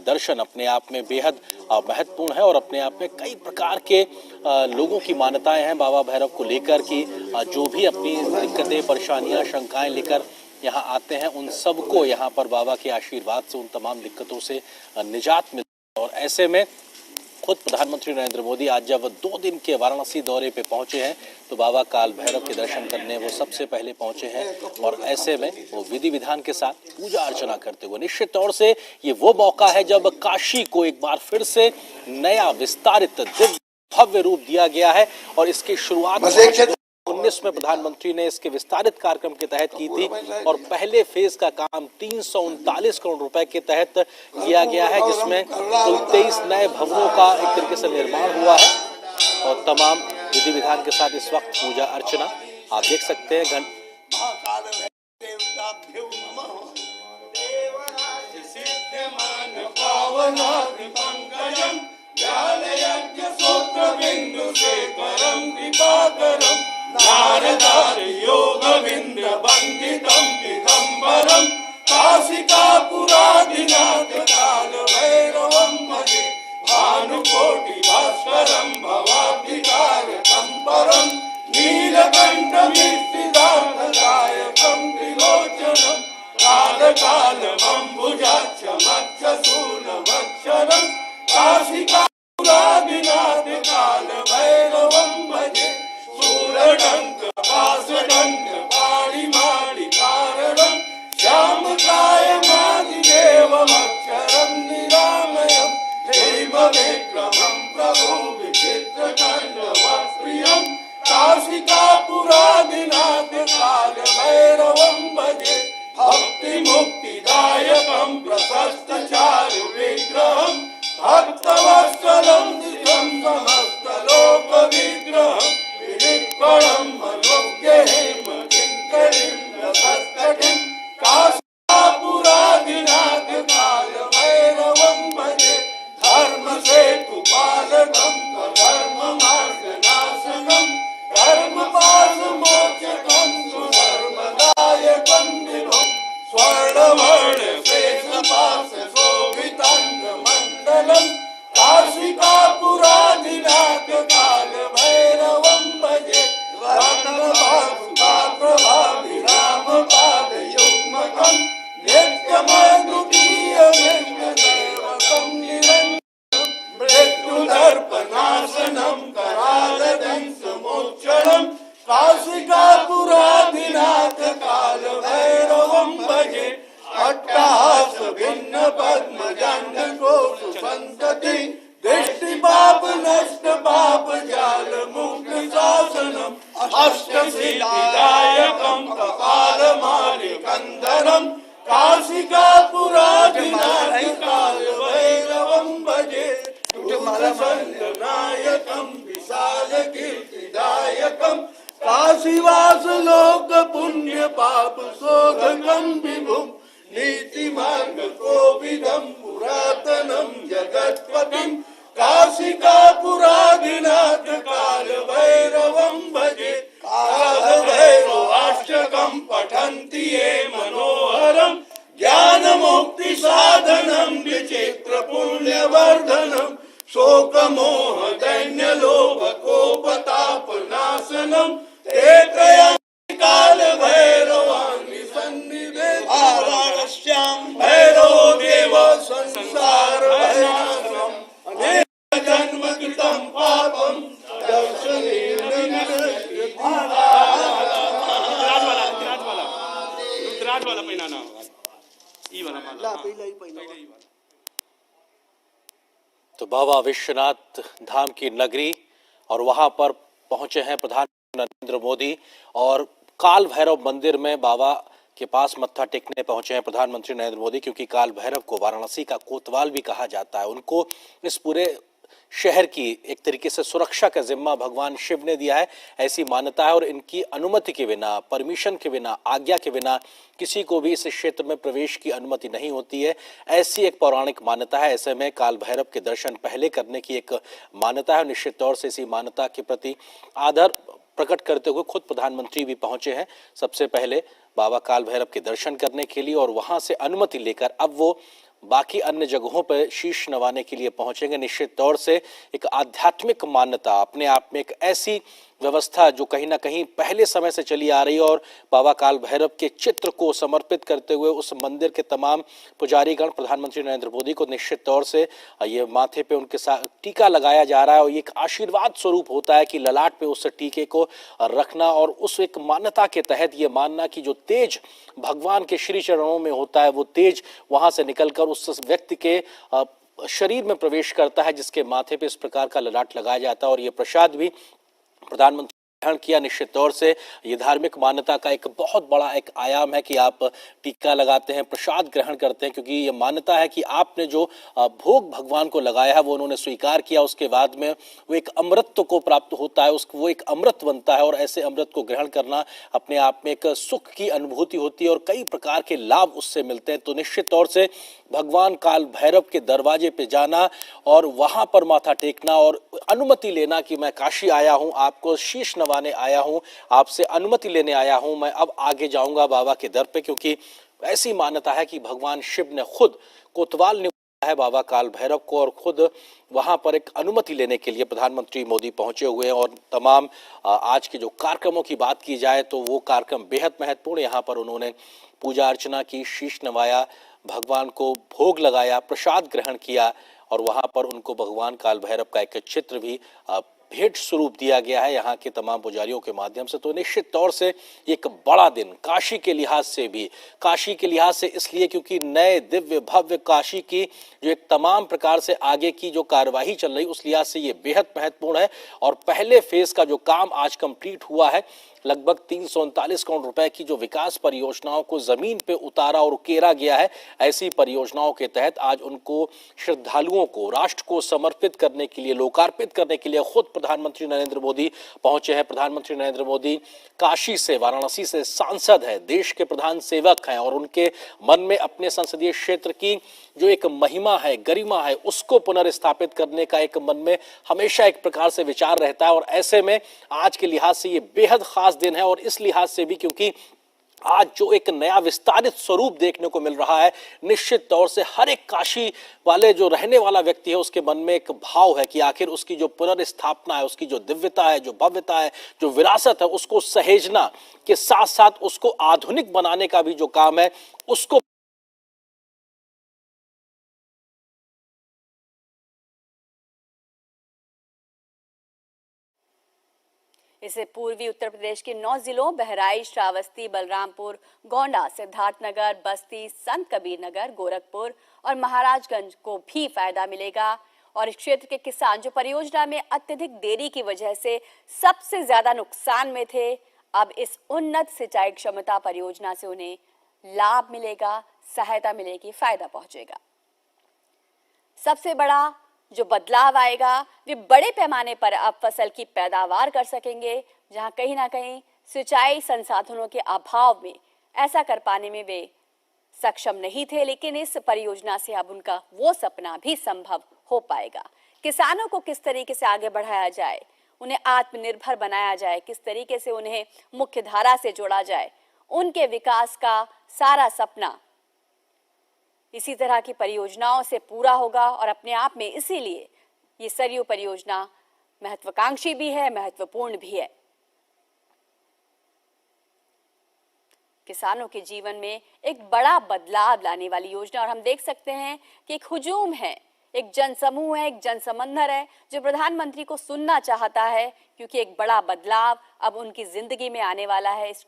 दर्शन अपने आप में बेहद महत्वपूर्ण है और अपने आप में कई प्रकार के लोगों की मान्यताएं हैं बाबा भैरव को लेकर कि जो भी अपनी दिक्कतें, परेशानियां, शंकाएं लेकर यहाँ आते हैं उन सबको यहाँ पर बाबा के आशीर्वाद से उन तमाम दिक्कतों से निजात मिलती है। और ऐसे में खुद प्रधानमंत्री नरेंद्र मोदी आज जब 2 दिन के वाराणसी दौरे पे पहुंचे हैं तो बाबा काल भैरव के दर्शन करने वो सबसे पहले पहुंचे हैं और ऐसे में वो विधि विधान के साथ पूजा अर्चना करते हुए निश्चित तौर से ये वो मौका है जब काशी को एक बार फिर से नया विस्तारित दिव्य भव्य रूप दिया गया है और इसकी शुरुआत 19 में प्रधानमंत्री ने इसके विस्तारित कार्यक्रम के तहत की थी और पहले फेज का काम 339 करोड़ रुपए के तहत किया गया है, जिसमें कुल 23 नए भवनों का एक तरीके से निर्माण हुआ है और तमाम विधि विधान के साथ इस वक्त पूजा अर्चना आप देख सकते हैं। नारदार योग विंद्र वंदितम दिगंबरम काशिकापुरादिनाथ काल भैरवम भजे भानुकोटि भास्करम भवाब्धिकारकं परम नीलकंठमिस्थिदार्थदायकं त्रिलोचनम कालकालमम्बुजाक्षमक्षशूलमक्षरम काशिकापुरादिनाथ काल भैरवम भजे सूरडंक पासडंक पाणिमाणि कारणं श्यामकायमादिदेवमक्षरं निरामयं हेमविक्रमं प्रभु विचित्रकण्डवप्रियं काशिकापुरादिनाथ काल भैरवं भजे भक्तिमुक्तिदायकं प्रशस्तचारु विग्रहं भक्तवत्सलं निजं समस्तलोकविग्रहं विनिर्गुणं मनोज्ञेम किङ्करीं रसस्तटिं काशिकापुरादिनाथ काल भैरवं भजे धर्मसेतुपालकं धर्ममार्गनाशनं धर्मपाशमोचकं सुधर्मदायकं विभुं स्वर्णवर्णशेषपाशशोभिताङ्गमण्डलं काशिकापुरादिनाथ काल भैरवं भजे रत्नभासुकाप्रभाभिरामपादयुग्मकं नित्यमद्वितीयमेकदेवकं निरञ्जनं मृत्युदर्पनाशनं करालदंशमोक्षणं काशिकापुरादिनाथ काल भैरवं भजे अट्टहास भिन्न पद्मजाण्डकोशसन्तति दृष्टिपाप नष्ट पाप जाल मुक्त शासनम अष्टसिद्धिदायकं कपालमालिकन्धरं काशिकापुरादिनाथ काल भैरवं भजे दुःखसन्दनायकं विशालकीर्तिदायकं काशीवास लोक पुण्य पाप शोधकं विभुं नीतिमार्गकोविदं पुरातनं जगत्पतिं काशिकापुरादिनाथ काल भैरवं भजे कालभैरवाष्टकं पठन्ति ये मनोहरं ज्ञानमुक्तिसाधनं विचित्रपुण्यवर्धनं शोकमोहदैन्यलोभकोपतापनाशनं ते त्रयं काल भैरवाणि सन्निधेश्यां भैरव देव संसार भयनाशम् अनेक जन्म कृतं पापं दर्शनेन रुद्राज वाला पहिना ना ई वाला तो बाबा विश्वनाथ धाम की नगरी और वहां पर पहुंचे हैं प्रधानमंत्री नरेंद्र मोदी और काल भैरव मंदिर में बाबा के पास मत्था टेकने पहुंचे हैं प्रधानमंत्री नरेंद्र मोदी, क्योंकि काल भैरव को वाराणसी का कोतवाल भी कहा जाता है। उनको इस पूरे शहर की एक तरीके से सुरक्षा का जिम्मा भगवान शिव ने दिया है, ऐसी मान्यता है और इनकी अनुमति के बिना, परमिशन के बिना, आज्ञा के बिना किसी को भी इस क्षेत्र में प्रवेश की अनुमति नहीं होती है। ऐसी एक पौराणिक मान्यता है। ऐसे में काल भैरव के दर्शन पहले करने की एक मान्यता है। निश्चित तौर से इसी मान्यता के प्रति आदर प्रकट करते हुए खुद प्रधानमंत्री भी पहुंचे हैं सबसे पहले बाबा काल भैरव के दर्शन करने के लिए और वहां से अनुमति लेकर अब वो बाकी अन्य जगहों पर शीश नवाने के लिए पहुंचेंगे। निश्चित तौर से एक आध्यात्मिक मान्यता, अपने आप में एक ऐसी व्यवस्था जो कहीं ना कहीं पहले समय से चली आ रही है, और बाबा काल भैरव के चित्र को समर्पित करते हुए उस मंदिर के तमाम पुजारीगण प्रधानमंत्री नरेंद्र मोदी को निश्चित तौर से ये माथे पे उनके साथ टीका लगाया जा रहा है, और ये एक आशीर्वाद स्वरूप होता है कि ललाट पे उस टीके को रखना, और उस एक मान्यता के तहत ये मानना कि जो तेज भगवान के श्री चरणों में होता है वो तेज वहां से निकलकर उस व्यक्ति के शरीर में प्रवेश करता है जिसके माथे पे इस प्रकार का ललाट लगाया जाता है। और ये प्रसाद भी प्रधानमंत्री ग्रहण किया। निश्चित तौर से ये धार्मिक मान्यता का एक बहुत बड़ा एक आयाम है कि आप टीका लगाते हैं, प्रसाद ग्रहण करते हैं, क्योंकि ये मान्यता है कि आपने जो भोग भगवान को लगाया है वो उन्होंने स्वीकार किया, उसके बाद में वो एक अमृत को प्राप्त होता है, उसको वो एक अमृत बनता है, और ऐसे अमृत को ग्रहण करना अपने आप में एक सुख की अनुभूति होती है और कई प्रकार के लाभ उससे मिलते हैं। तो निश्चित तौर से भगवान काल भैरव के दरवाजे पे जाना और वहां पर माथा टेकना और अनुमति लेना कि मैं काशी आया हूं, आपको शीश नवाने आया हूं, आपसे अनुमति लेने आया हूं, मैं अब आगे जाऊंगा बाबा के दर पे, क्योंकि ऐसी मान्यता है कि भगवान शिव ने खुद कोतवाल निभाया है बाबा काल भैरव को, और खुद वहां पर एक अनुमति लेने के लिए प्रधानमंत्री मोदी पहुंचे हुए हैं। और तमाम आज के जो कार्यक्रमों की बात की जाए तो वो कार्यक्रम बेहद महत्वपूर्ण। यहाँ पर उन्होंने पूजा अर्चना की, शीश नवाया, भगवान को भोग लगाया, प्रसाद ग्रहण किया, और वहां पर उनको भगवान काल भैरव का एक चित्र भी भेंट स्वरूप दिया गया है यहाँ के तमाम पुजारियों के माध्यम से। तो निश्चित तौर से एक बड़ा दिन काशी के लिहाज से भी, काशी के लिहाज से इसलिए क्योंकि नए दिव्य भव्य काशी की जो एक तमाम प्रकार से आगे की जो कार्यवाही चल रही उस लिहाज से ये बेहद महत्वपूर्ण है। और पहले फेज का जो काम आज कंप्लीट हुआ है, लगभग 339 करोड़ रुपए की जो विकास परियोजनाओं को जमीन पे उतारा और उकेरा गया है, ऐसी परियोजनाओं के तहत आज उनको श्रद्धालुओं को, राष्ट्र को समर्पित करने के लिए, लोकार्पित करने के लिए खुद प्रधानमंत्री नरेंद्र मोदी पहुंचे हैं। प्रधानमंत्री नरेंद्र मोदी काशी से, वाराणसी से सांसद है, देश के प्रधान सेवक हैं, और उनके मन में अपने संसदीय क्षेत्र की जो एक महिमा है, गरिमा है, उसको पुनर्स्थापित करने का एक मन में हमेशा एक प्रकार से विचार रहता है। और ऐसे में आज के लिहाज से ये बेहद खास दिन है, और इस लिहाज से भी क्योंकि आज जो एक नया विस्तारित स्वरूप देखने को मिल रहा है, निश्चित तौर से हर एक काशी वाले जो रहने वाला व्यक्ति है उसके मन में एक भाव है कि आखिर उसकी जो पुनर्स्थापना है, उसकी जो दिव्यता है, जो भव्यता है, जो विरासत है, उसको सहेजना के साथ साथ उसको आधुनिक बनाने का भी जो काम है उसको इससे पूर्वी उत्तर प्रदेश के 9 जिलों बहराइच, श्रावस्ती, बलरामपुर, गोंडा, सिद्धार्थनगर, बस्ती, संत कबीर नगर, गोरखपुर और महाराजगंज को भी फायदा मिलेगा। और इस क्षेत्र के किसान जो परियोजना में अत्यधिक देरी की वजह से सबसे ज्यादा नुकसान में थे, अब इस उन्नत सिंचाई क्षमता परियोजना से उन्हें लाभ मिलेगा, सहायता मिलेगी, फायदा पहुंचेगा। सबसे बड़ा जो बदलाव आएगा वे बड़े पैमाने पर अब फसल की पैदावार कर सकेंगे, जहां कहीं ना कहीं सिंचाई संसाधनों के अभाव में ऐसा कर पाने में वे सक्षम नहीं थे, लेकिन इस परियोजना से अब उनका वो सपना भी संभव हो पाएगा। किसानों को किस तरीके से आगे बढ़ाया जाए, उन्हें आत्मनिर्भर बनाया जाए, किस तरीके से उन्हें मुख्य धारा से जोड़ा जाए, उनके विकास का सारा सपना इसी तरह की परियोजनाओं से पूरा होगा। और अपने आप में इसीलिए ये सरयू परियोजना महत्वाकांक्षी भी है, महत्वपूर्ण भी है। किसानों के जीवन में एक बड़ा बदलाव लाने वाली योजना, और हम देख सकते हैं कि एक हुजूम है, एक जनसमूह है, एक जनसमंदर है जो प्रधानमंत्री को सुनना चाहता है, क्योंकि एक बड़ा बदलाव अब उनकी जिंदगी में आने वाला है। इस